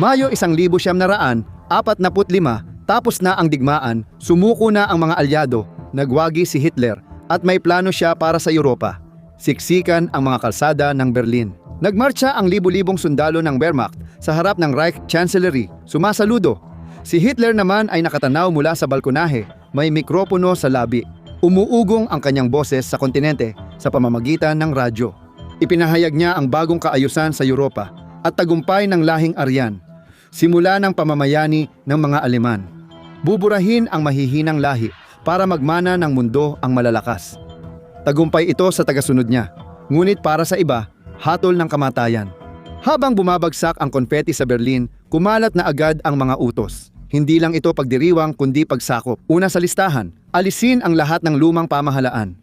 Mayo 1945, tapos na ang digmaan, sumuko na ang mga alyado, nagwagi si Hitler at may plano siya para sa Europa. Siksikan ang mga kalsada ng Berlin. Nagmarcha ang libu-libong sundalo ng Wehrmacht sa harap ng Reich Chancellery, sumasaludo. Si Hitler naman ay nakatanaw mula sa balkonahe, may mikropono sa labi. Umuugong ang kanyang boses sa kontinente sa pamamagitan ng radyo. Ipinahayag niya ang bagong kaayusan sa Europa at tagumpay ng lahing Aryan, simula ng pamamayani ng mga Aleman. Buburahin ang mahihinang lahi para magmana ng mundo ang malalakas. Tagumpay ito sa tagasunod niya, ngunit para sa iba, hatol ng kamatayan. Habang bumabagsak ang konfeti sa Berlin, kumalat na agad ang mga utos. Hindi lang ito pagdiriwang kundi pagsakop. Una sa listahan, alisin ang lahat ng lumang pamahalaan.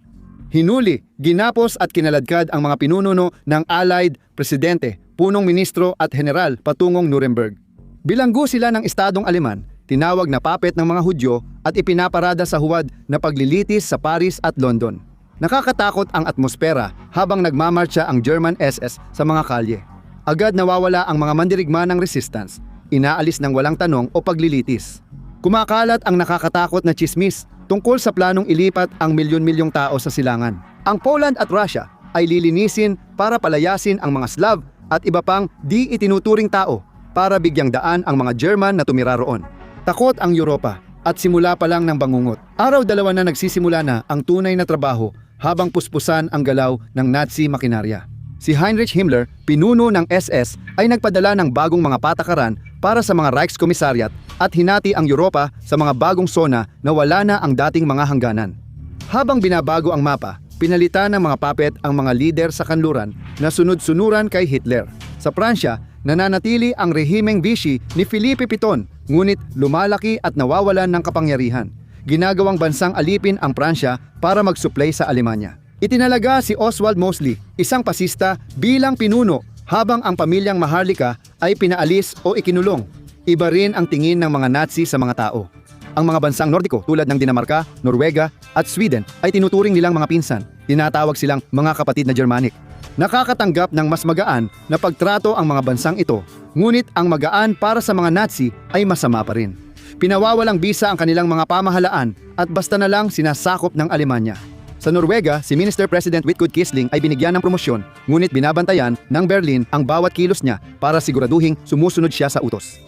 Hinuli, ginapos at kinaladkad ang mga pinununo ng Allied, presidente, punong ministro at general patungong Nuremberg. Bilanggo sila ng Estadong Aleman, tinawag na puppet ng mga Hudyo at ipinaparada sa huwad na paglilitis sa Paris at London. Nakakatakot ang atmosfera habang nagmamarcha ang German SS sa mga kalye. Agad nawawala ang mga mandirigma ng resistance, inaalis ng walang tanong o paglilitis. Kumakalat ang nakakatakot na tsismis tungkol sa planong ilipat ang milyon-milyong tao sa silangan. Ang Poland at Russia ay lilinisin para palayasin ang mga Slav at iba pang di itinuturing tao para bigyang daan ang mga German na tumira roon. Takot ang Europa at simula pa lang ng bangungot. Araw-dalawa na nagsisimula na ang tunay na trabaho habang puspusan ang galaw ng Nazi makinarya. Si Heinrich Himmler, pinuno ng SS, ay nagpadala ng bagong mga patakaran para sa mga Reichskommissariat at hinati ang Europa sa mga bagong zona na wala na ang dating mga hangganan. Habang binabago ang mapa, pinalitan ng mga puppet ang mga lider sa kanluran na sunod-sunuran kay Hitler. Sa Pransya, nananatili ang rehimeng Vichy ni Felipe Piton, ngunit lumalaki at nawawalan ng kapangyarihan. Ginagawang bansang alipin ang Pransya para mag-supply sa Alemanya. Itinalaga si Oswald Mosley, isang pasista, bilang pinuno habang ang pamilyang Maharlika ay pinaalis o ikinulong. Iba rin ang tingin ng mga Nazi sa mga tao. Ang mga bansang Nordiko tulad ng Dinamarca, Norwega at Sweden ay tinuturing nilang mga pinsan. Tinatawag silang mga kapatid na Germanic. Nakakatanggap ng mas magaan na pagtrato ang mga bansang ito, ngunit ang magaan para sa mga Nazi ay masama pa rin. Pinawawalang bisa ang kanilang mga pamahalaan at basta na lang sinasakop ng Alemanya. Sa Norwega, si Minister President Vidkun Quisling ay binigyan ng promosyon, ngunit binabantayan ng Berlin ang bawat kilos niya para siguraduhing sumusunod siya sa utos.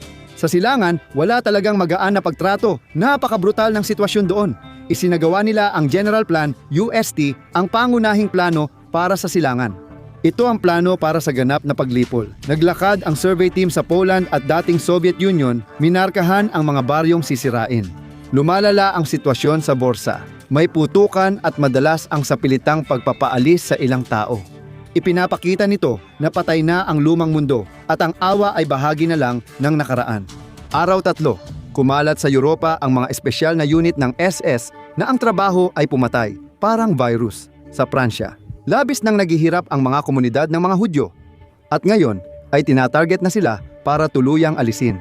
Sa silangan, wala talagang magaan na pagtrato. Napakabrutal ng sitwasyon doon. Isinagawa nila ang General Plan UST, ang pangunahing plano para sa silangan. Ito ang plano para sa ganap na paglipol. Naglakad ang survey team sa Poland at dating Soviet Union, minarkahan ang mga baryong sisirain. Lumalala ang sitwasyon sa borsa. May putukan at madalas ang sapilitang pagpapaalis sa ilang tao. Ipinapakita nito na patay na ang lumang mundo at ang awa ay bahagi na lang ng nakaraan. Araw 3, kumalat sa Europa ang mga espesyal na unit ng SS na ang trabaho ay pumatay, parang virus, sa Pransya. Labis nang naghihirap ang mga komunidad ng mga Hudyo at ngayon ay tinatarget na sila para tuluyang alisin.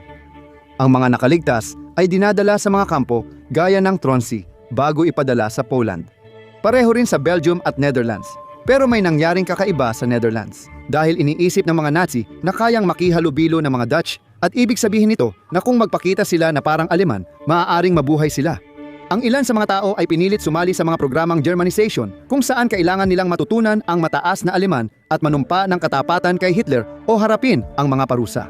Ang mga nakaligtas ay dinadala sa mga kampo gaya ng Tronci bago ipadala sa Poland. Pareho rin sa Belgium at Netherlands. Pero may nangyaring kakaiba sa Netherlands dahil iniisip ng mga Nazi na kayang makihalubilo ng mga Dutch at ibig sabihin nito na kung magpakita sila na parang Aleman, maaaring mabuhay sila. Ang ilan sa mga tao ay pinilit sumali sa mga programang Germanization kung saan kailangan nilang matutunan ang mataas na Aleman at manumpa ng katapatan kay Hitler o harapin ang mga parusa.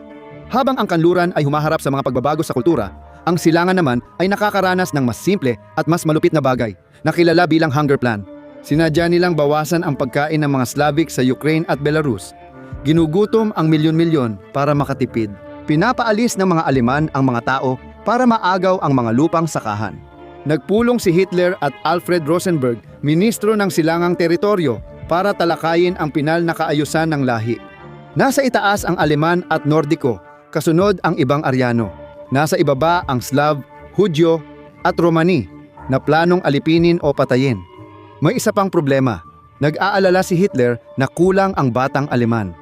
Habang ang kanluran ay humaharap sa mga pagbabago sa kultura, ang silangan naman ay nakakaranas ng mas simple at mas malupit na bagay na kilala bilang Hunger Plan. Sinadya nilang bawasan ang pagkain ng mga Slavic sa Ukraine at Belarus. Ginugutom ang milyon-milyon para makatipid. Pinapaalis ng mga Aleman ang mga tao para maagaw ang mga lupang sakahan. Nagpulong si Hitler at Alfred Rosenberg, ministro ng silangang teritoryo, para talakayin ang pinal na kaayusan ng lahi. Nasa itaas ang Aleman at Nordiko, kasunod ang ibang Aryano. Nasa ibaba ang Slav, Hudyo at Romani na planong alipinin o patayin. May isa pang problema. Nag-aalala si Hitler na kulang ang batang Aleman.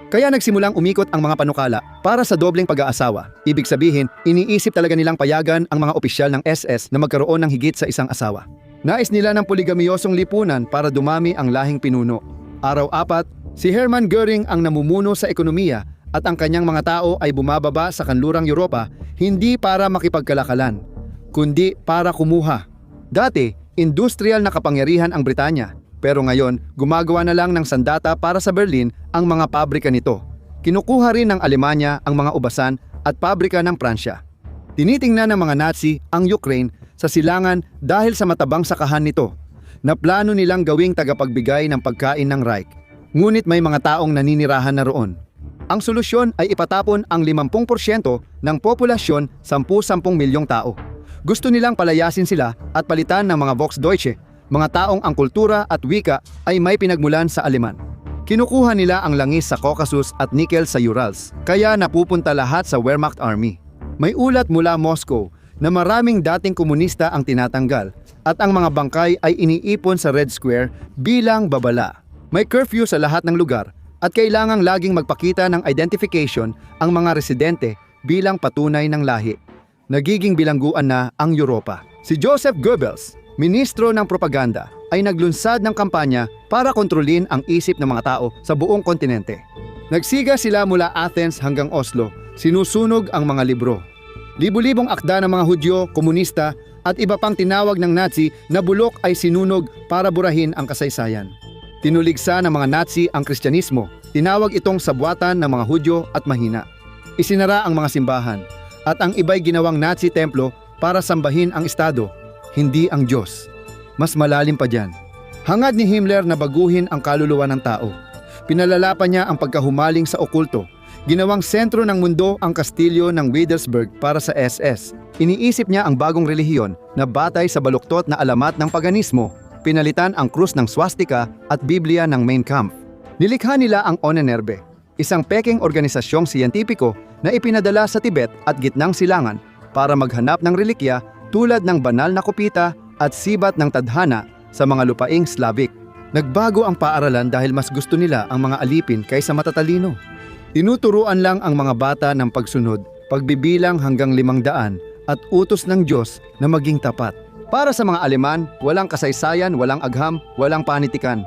Kaya nagsimulang umikot ang mga panukala para sa dobleng pag-aasawa. Ibig sabihin, iniisip talaga nilang payagan ang mga opisyal ng SS na magkaroon ng higit sa isang asawa. Nais nila ng poligamiyosong lipunan para dumami ang lahing pinuno. Araw 4, si Hermann Göring ang namumuno sa ekonomiya at ang kanyang mga tao ay bumababa sa kanlurang Europa hindi para makipagkalakalan, kundi para kumuha. Dati, industrial na kapangyarihan ang Britanya, pero ngayon gumagawa na lang ng sandata para sa Berlin ang mga pabrika nito. Kinukuha rin ng Alemanya ang mga ubasan at pabrika ng Pransya. Tinitingnan ng mga Nazi ang Ukraine sa silangan dahil sa matabang sakahan nito, na plano nilang gawing tagapagbigay ng pagkain ng Reich. Ngunit may mga taong naninirahan na roon. Ang solusyon ay ipatapon ang 50% ng populasyon, 10-10 milyong tao. Gusto nilang palayasin sila at palitan ng mga Volksdeutsche, mga taong ang kultura at wika ay may pinagmulan sa Aleman. Kinukuha nila ang langis sa Caucasus at nickel sa Urals, kaya napupunta lahat sa Wehrmacht Army. May ulat mula Moscow na maraming dating komunista ang tinatanggal at ang mga bangkay ay iniipon sa Red Square bilang babala. May curfew sa lahat ng lugar at kailangang laging magpakita ng identification ang mga residente bilang patunay ng lahi. Nagiging bilangguan na ang Europa. Si Joseph Goebbels, ministro ng propaganda, ay naglunsad ng kampanya para kontrolin ang isip ng mga tao sa buong kontinente. Nagsiga sila mula Athens hanggang Oslo, sinusunog ang mga libro. Libu-libong akda ng mga Hudyo, komunista at iba pang tinawag ng Nazi na bulok ay sinunog para burahin ang kasaysayan. Tinuligsa ng mga Nazi ang Kristyanismo, tinawag itong sabwatan ng mga Hudyo at mahina. Isinara ang mga simbahan at ang iba'y ginawang Nazi templo para sambahin ang Estado, hindi ang Diyos. Mas malalim pa dyan. Hangad ni Himmler na baguhin ang kaluluwa ng tao. Pinalalapan niya ang pagkahumaling sa okulto. Ginawang sentro ng mundo ang kastilyo ng Widelsburg para sa SS. Iniisip niya ang bagong relihiyon na batay sa baluktot na alamat ng paganismo, pinalitan ang krus ng swastika at Biblia ng Mein Kampf. Nilikha nila ang Onnenerbe, isang peking organisasyong siyentipiko na ipinadala sa Tibet at gitnang silangan para maghanap ng relikya tulad ng banal na kopita at sibat ng tadhana sa mga lupaing Slavic. Nagbago ang paaralan dahil mas gusto nila ang mga alipin kaysa matatalino. Tinuturuan lang ang mga bata ng pagsunod, pagbibilang hanggang 500 at utos ng Diyos na maging tapat. Para sa mga Aleman, walang kasaysayan, walang agham, walang panitikan.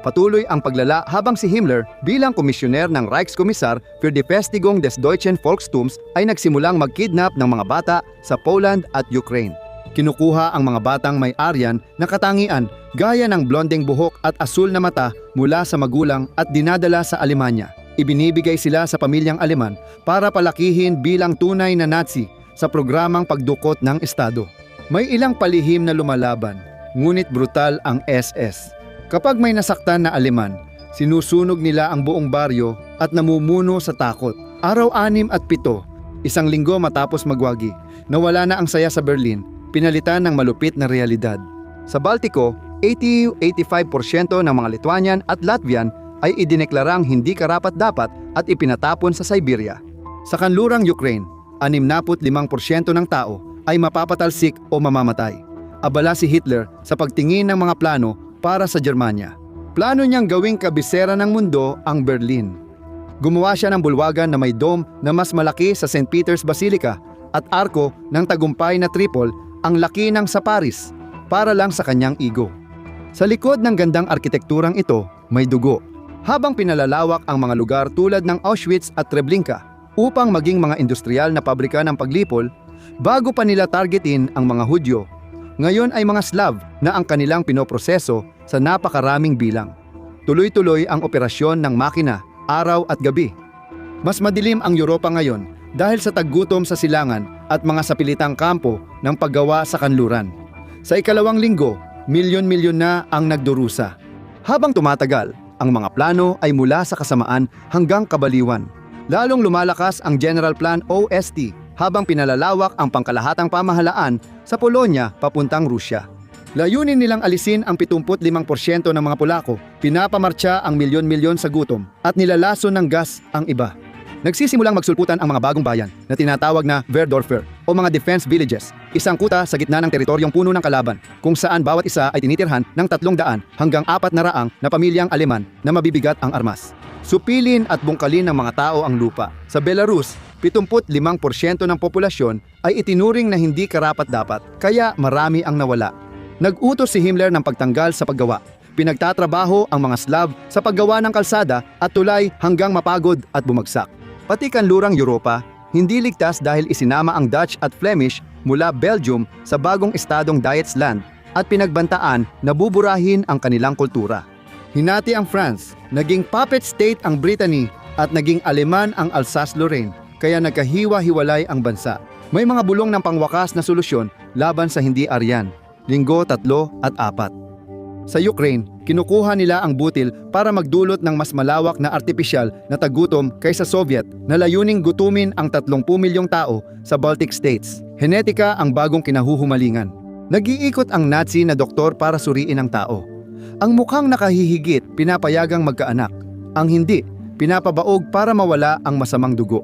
Patuloy ang paglala habang si Himmler bilang komisyoner ng Reichskommissar für die Festigung des Deutschen Volkstums ay nagsimulang magkidnap ng mga bata sa Poland at Ukraine. Kinukuha ang mga batang may Aryan na katangian gaya ng blondeng buhok at asul na mata mula sa magulang at dinadala sa Alemanya. Ibinibigay sila sa pamilyang Aleman para palakihin bilang tunay na Nazi sa programang pagdukot ng Estado. May ilang palihim na lumalaban, ngunit brutal ang SS. Kapag may nasaktan na Aleman, sinusunog nila ang buong baryo at namumuno sa takot. Araw 6 at 7, isang linggo matapos magwagi, nawala na ang saya sa Berlin, pinalitan ng malupit na realidad. Sa Baltiko, 80-85% ng mga Lithuanian at Latvian ay idineklarang hindi karapat-dapat at ipinatapon sa Siberia. Sa kanlurang Ukraine, 65% ng tao ay mapapatalsik o mamamatay. Abala si Hitler sa pagtingin ng mga plano para sa Germania. Plano niyang gawing kabisera ng mundo ang Berlin. Gumawa siya ng bulwagan na may dome na mas malaki sa St. Peter's Basilica at arko ng tagumpay na triple ang laki ng sa Paris para lang sa kanyang ego. Sa likod ng gandang arkitekturang ito, may dugo. Habang pinalalawak ang mga lugar tulad ng Auschwitz at Treblinka upang maging mga industrial na pabrika ng paglipol, bago pa nila targetin ang mga Hudyo, ngayon ay mga Slav na ang kanilang pinoproseso sa napakaraming bilang. Tuloy-tuloy ang operasyon ng makina, araw at gabi. Mas madilim ang Europa ngayon dahil sa taggutom sa silangan at mga sapilitang kampo ng paggawa sa kanluran. Sa ikalawang linggo, milyon-milyon na ang nagdurusa. Habang tumatagal, ang mga plano ay mula sa kasamaan hanggang kabaliwan. Lalong lumalakas ang General Plan OST habang pinalalawak ang pangkalahatang pamahalaan sa Polonya papuntang Rusya. Layunin nilang alisin ang 75% ng mga Polako, pinapamartsa ang milyon-milyon sa gutom at nilalason ng gas ang iba. Nagsisimulang magsulputan ang mga bagong bayan na tinatawag na Wehrdorfer o mga defense villages, isang kuta sa gitna ng teritoryong puno ng kalaban kung saan bawat isa ay tinitirhan ng 300 hanggang 400 na pamilyang Aleman na mabibigat ang armas. Supilin at bungkalin ng mga tao ang lupa. Sa Belarus, 75% ng populasyon ay itinuring na hindi karapat-dapat, kaya marami ang nawala. Nag-utos si Himmler ng pagtanggal sa paggawa. Pinagtatrabaho ang mga Slav sa paggawa ng kalsada at tulay hanggang mapagod at bumagsak. Pati kanlurang Europa, hindi ligtas dahil isinama ang Dutch at Flemish mula Belgium sa bagong estadong Duitsland at pinagbantaan na buburahin ang kanilang kultura. Hinati ang France, naging puppet state ang Brittany at naging Aleman ang Alsace-Lorraine, kaya nagkahiwa-hiwalay ang bansa. May mga bulong ng pangwakas na solusyon laban sa hindi Aryan, Linggo 3 at 4. Sa Ukraine, kinukuha nila ang butil para magdulot ng mas malawak na artipisyal na tagutom kaysa Soviet na layuning gutumin ang 30 milyong tao sa Baltic States. Henetika ang bagong kinahuhumalingan. Nag-iikot ang Nazi na doktor para suriin ang tao. Ang mukhang nakahihigit, pinapayagang magkaanak. Ang hindi, pinapabaog para mawala ang masamang dugo.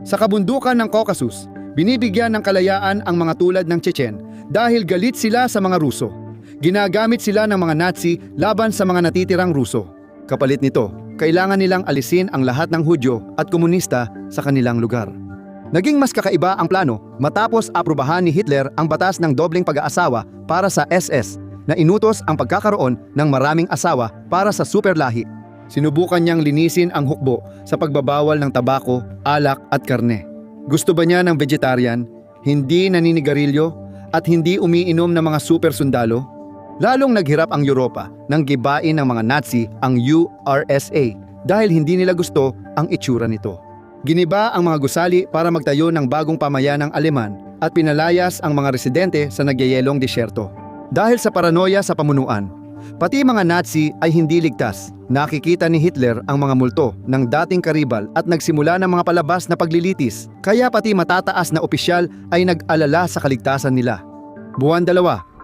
Sa kabundukan ng Caucasus, binibigyan ng kalayaan ang mga tulad ng Chechen dahil galit sila sa mga Ruso. Ginagamit sila ng mga Nazi laban sa mga natitirang Ruso. Kapalit nito, kailangan nilang alisin ang lahat ng Hudyo at komunista sa kanilang lugar. Naging mas kakaiba ang plano matapos aprubahan ni Hitler ang batas ng dobleng pag-aasawa para sa SS na inutos ang pagkakaroon ng maraming asawa para sa superlahi. Sinubukan niyang linisin ang hukbo sa pagbabawal ng tabako, alak at karne. Gusto ba niya ng vegetarian, hindi naninigarilyo at hindi umiinom ng mga super sundalo? Lalong naghirap ang Europa nang gibain ng mga Nazi ang URSA dahil hindi nila gusto ang itsura nito. Giniba ang mga gusali para magtayo ng bagong pamayanang Aleman at pinalayas ang mga residente sa nagyayelong disyerto. Dahil sa paranoia sa pamunuan, pati mga Nazi ay hindi ligtas. Nakikita ni Hitler ang mga multo ng dating karibal at nagsimula ng mga palabas na paglilitis, kaya pati matataas na opisyal ay nag-alala sa kaligtasan nila. Buwan 2,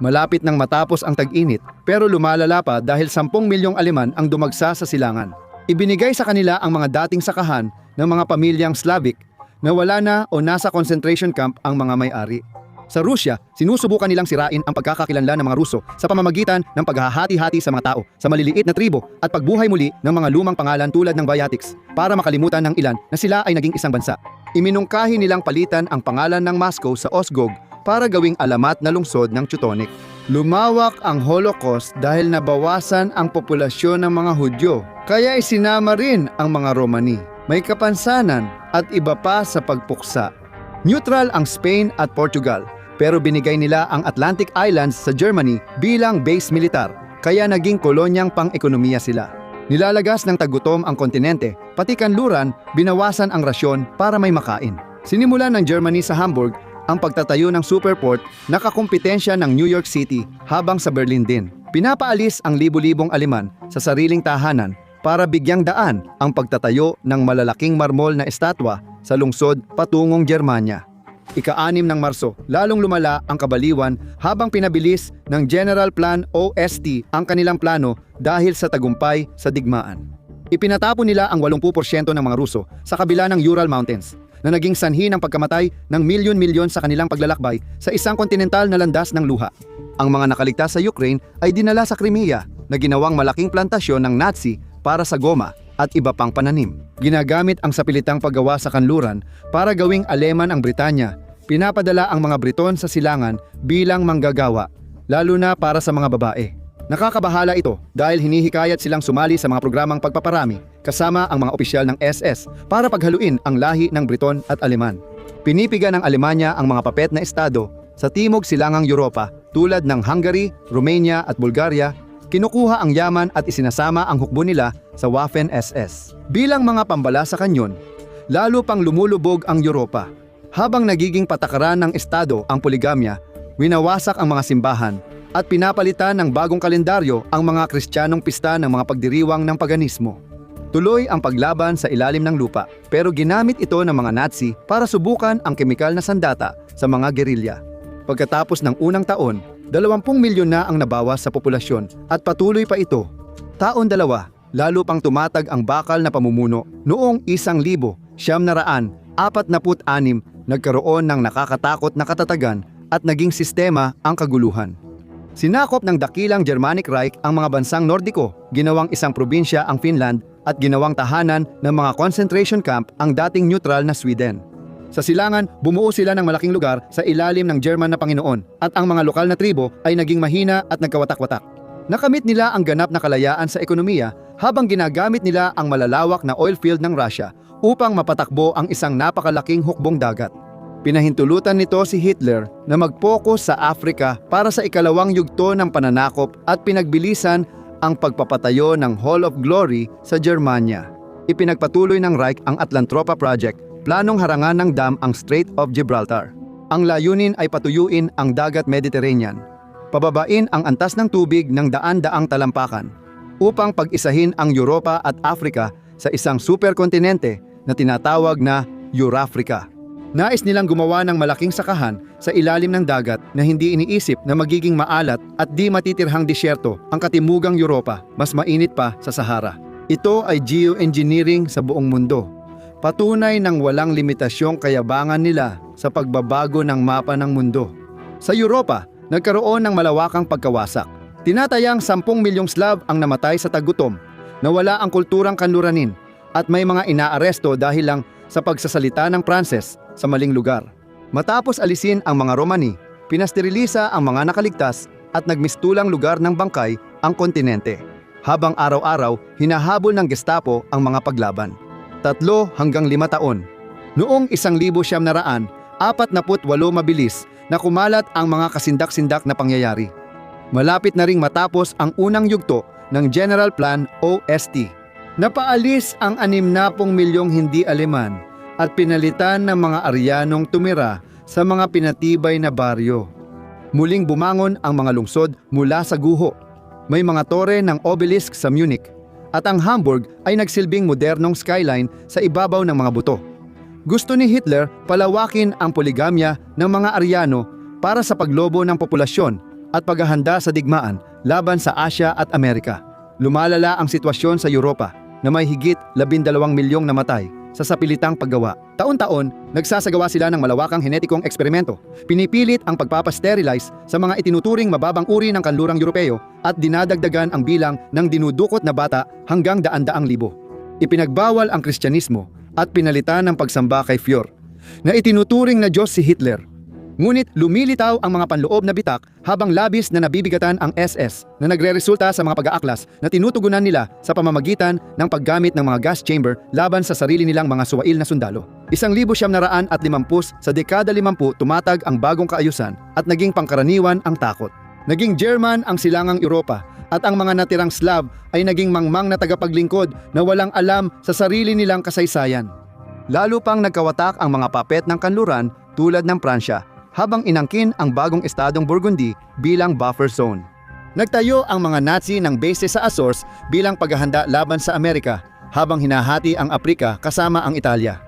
malapit nang matapos ang tag-init, pero lumalala pa dahil 10 milyong Aleman ang dumagsa sa silangan. Ibinigay sa kanila ang mga dating sakahan ng mga pamilyang Slavic na wala na o nasa concentration camp ang mga may-ari. Sa Rusya, sinusubukan nilang sirain ang pagkakakilanlan ng mga Ruso sa pamamagitan ng paghahati-hati sa mga tao sa maliliit na tribo at pagbuhay muli ng mga lumang pangalan tulad ng Bayatiks para makalimutan ng ilan na sila ay naging isang bansa. Iminungkahi nilang palitan ang pangalan ng Moscow sa Osgog para gawing alamat na lungsod ng Teutonic. Lumawak ang Holocaust dahil nabawasan ang populasyon ng mga Hudyo, kaya isinama rin ang mga Romani. May kapansanan at iba pa sa pagpuksa. Neutral ang Spain at Portugal, pero binigay nila ang Atlantic Islands sa Germany bilang base militar, kaya naging kolonyang pang-ekonomiya sila. Nilalagas ng tagutom ang kontinente, pati kanluran, binawasan ang rasyon para may makain. Sinimulan ng Germany sa Hamburg ang pagtatayo ng superport na kakumpetensya ng New York City habang sa Berlin din. Pinapaalis ang libu-libong Aleman sa sariling tahanan para bigyang daan ang pagtatayo ng malalaking marmol na estatwa sa lungsod patungong Germania. Ika-6 ng Marso, lalong lumala ang kabaliwan habang pinabilis ng General Plan OST ang kanilang plano dahil sa tagumpay sa digmaan. Ipinatapon nila ang 80% ng mga Ruso sa kabila ng Ural Mountains na naging sanhi ng pagkamatay ng milyon-milyon sa kanilang paglalakbay sa isang kontinental na landas ng luha. Ang mga nakaligtas sa Ukraine ay dinala sa Crimea na ginawang malaking plantasyon ng Nazi para sa goma at iba pang pananim. Ginagamit ang sapilitang paggawa sa kanluran para gawing Aleman ang Britanya. Pinapadala ang mga Briton sa silangan bilang manggagawa, lalo na para sa mga babae. Nakakabahala ito dahil hinihikayat silang sumali sa mga programang pagpaparami kasama ang mga opisyal ng SS para paghaluin ang lahi ng Briton at Aleman. Pinipiga ng Alemanya ang mga papet na estado sa timog silangang Europa tulad ng Hungary, Romania at Bulgaria. Kinukuha ang yaman at isinasama ang hukbo nila sa Waffen-SS. Bilang mga pambala sa kanyon, lalo pang lumulubog ang Europa. Habang nagiging patakaran ng estado ang poligamya, winawasak ang mga simbahan at pinapalitan ng bagong kalendaryo ang mga Kristiyanong pista ng mga pagdiriwang ng paganismo. Tuloy ang paglaban sa ilalim ng lupa, pero ginamit ito ng mga Nazi para subukan ang kemikal na sandata sa mga gerilya. Pagkatapos ng unang taon, 20 milyon na ang nabawas sa populasyon at patuloy pa ito. Taon 2, lalo pang tumatag ang bakal na pamumuno. Noong 1946, nagkaroon ng nakakatakot na katatagan at naging sistema ang kaguluhan. Sinakop ng dakilang Germanic Reich ang mga bansang Nordiko, ginawang isang probinsya ang Finland at ginawang tahanan ng mga concentration camp ang dating neutral na Sweden. Sa silangan, bumuo sila ng malaking lugar sa ilalim ng German na Panginoon at ang mga lokal na tribo ay naging mahina at nagkawatak-watak. Nakamit nila ang ganap na kalayaan sa ekonomiya habang ginagamit nila ang malalawak na oil field ng Russia upang mapatakbo ang isang napakalaking hukbong dagat. Pinahintulutan nito si Hitler na mag-focus sa Afrika para sa ikalawang yugto ng pananakop at pinagbilisan ang pagpapatayo ng Hall of Glory sa Germania. Ipinagpatuloy ng Reich ang Atlantropa Project, planong harangan ng dam ang Strait of Gibraltar. Ang layunin ay patuyuin ang dagat Mediterranean, pababain ang antas ng tubig ng daan-daang talampakan, upang pag-isahin ang Europa at Afrika sa isang superkontinente na tinatawag na Eurafrica. Nais nilang gumawa ng malaking sakahan sa ilalim ng dagat na hindi iniisip na magiging maalat at di matitirhang disyerto ang katimugang Europa, mas mainit pa sa Sahara. Ito ay geoengineering sa buong mundo. Patunay ng walang limitasyong kayabangan nila sa pagbabago ng mapa ng mundo. Sa Europa, nagkaroon ng malawakang pagkawasak. Tinatayang 10 milyong Slav ang namatay sa taggutom, nawala ang kulturang kanluranin, at may mga inaaresto dahil lang sa pagsasalita ng Pranses sa maling lugar. Matapos alisin ang mga Romani, pinasterilisa ang mga nakaligtas at nagmistulang lugar ng bangkay ang kontinente. Habang araw-araw, hinahabol ng Gestapo ang mga paglaban. 3 hanggang 5 taon. Noong 1948, 48 mabilis na kumalat ang mga kasindak-sindak na pangyayari. Malapit na ring matapos ang unang yugto ng General Plan OST. Napaalis ang 60 milyong hindi Aleman at pinalitan ng mga Aryanong tumira sa mga pinatibay na baryo. Muling bumangon ang mga lungsod mula sa guho. May mga tore ng obelisk sa Munich at ang Hamburg ay nagsilbing modernong skyline sa ibabaw ng mga buto. Gusto ni Hitler palawakin ang poligamya ng mga Aryano para sa paglobo ng populasyon at paghahanda sa digmaan laban sa Asya at Amerika. Lumalala ang sitwasyon sa Europa na may higit 12 milyong namatay sa sapilitang paggawa. Taon-taon, nagsasagawa sila ng malawakang henetikong eksperimento. Pinipilit ang pagpapasterilize sa mga itinuturing mababang uri ng kanlurang Europeo at dinadagdagan ang bilang ng dinudukot na bata hanggang daan-daang libo. Ipinagbawal ang Kristyanismo at pinalitan ng pagsamba kay Führer, na itinuturing na Diyos si Hitler. Ngunit lumilitaw ang mga panloob na bitak habang labis na nabibigatan ang SS na nagreresulta sa mga pag-aaklas na tinutugunan nila sa pamamagitan ng paggamit ng mga gas chamber laban sa sarili nilang mga suwail na sundalo. 1950 sa dekada 50 tumatag ang bagong kaayusan at naging pangkaraniwan ang takot. Naging German ang silangang Europa at ang mga natirang Slav ay naging mangmang na tagapaglingkod na walang alam sa sarili nilang kasaysayan. Lalo pang nagkawatak ang mga papet ng kanluran tulad ng Pransya, habang inangkin ang bagong estadong Burgundy bilang buffer zone. Nagtayo ang mga Nazi ng base sa Azores bilang paghahanda laban sa Amerika, habang hinahati ang Aprika kasama ang Italia.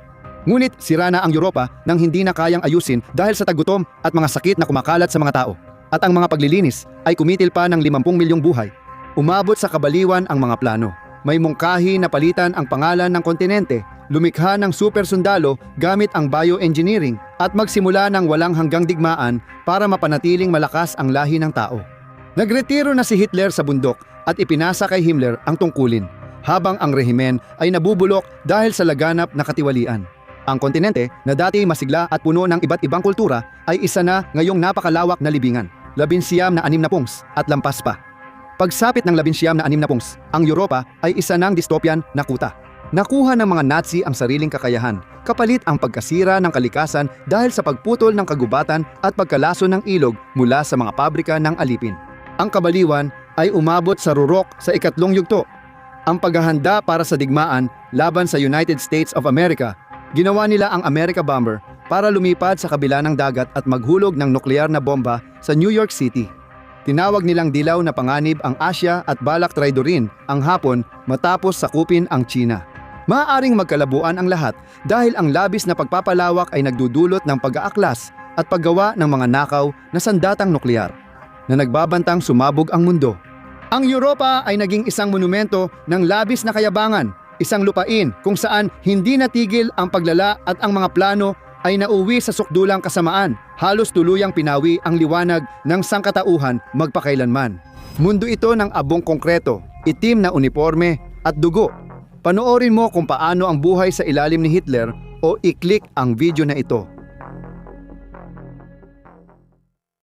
Ngunit sira na ang Europa nang hindi na kayang ayusin dahil sa taggutom at mga sakit na kumakalat sa mga tao. At ang mga paglilinis ay kumitil pa ng 50 milyong buhay. Umabot sa kabaliwan ang mga plano. May mungkahi na palitan ang pangalan ng kontinente, lumikha ng super sundalo gamit ang bioengineering at magsimula ng walang hanggang digmaan para mapanatiling malakas ang lahi ng tao. Nagretiro na si Hitler sa bundok at ipinasa kay Himmler ang tungkulin, habang ang rehimen ay nabubulok dahil sa laganap na katiwalian. Ang kontinente na dati masigla at puno ng iba't ibang kultura ay isa na ngayong napakalawak na libingan, 19 na 60 at lampas pa. Pagsapit ng 19 na 60, ang Europa ay isa ng dystopian na kuta. Nakuha ng mga Nazi ang sariling kakayahan, kapalit ang pagkasira ng kalikasan dahil sa pagputol ng kagubatan at pagkalaso ng ilog mula sa mga pabrika ng alipin. Ang kabaliwan ay umabot sa rurok sa ikatlong yugto. Ang paghahanda para sa digmaan laban sa United States of America, ginawa nila ang America Bomber para lumipad sa kabila ng dagat at maghulog ng nuklear na bomba sa New York City. Tinawag nilang dilaw na panganib ang Asya at balak traidorin ang Hapon matapos sakupin ang China. Maaaring magkalabuan ang lahat dahil ang labis na pagpapalawak ay nagdudulot ng pag-aaklas at paggawa ng mga nakaw na sandatang nuklear na nagbabantang sumabog ang mundo. Ang Europa ay naging isang monumento ng labis na kayabangan, isang lupain kung saan hindi natigil ang paglala at ang mga plano ay nauwi sa sukdulang kasamaan, halos tuluyang pinawi ang liwanag ng sangkatauhan magpakailanman. Mundo ito ng abong konkreto, itim na uniforme at dugo. Panoorin mo kung paano ang buhay sa ilalim ni Hitler o i-click ang video na ito.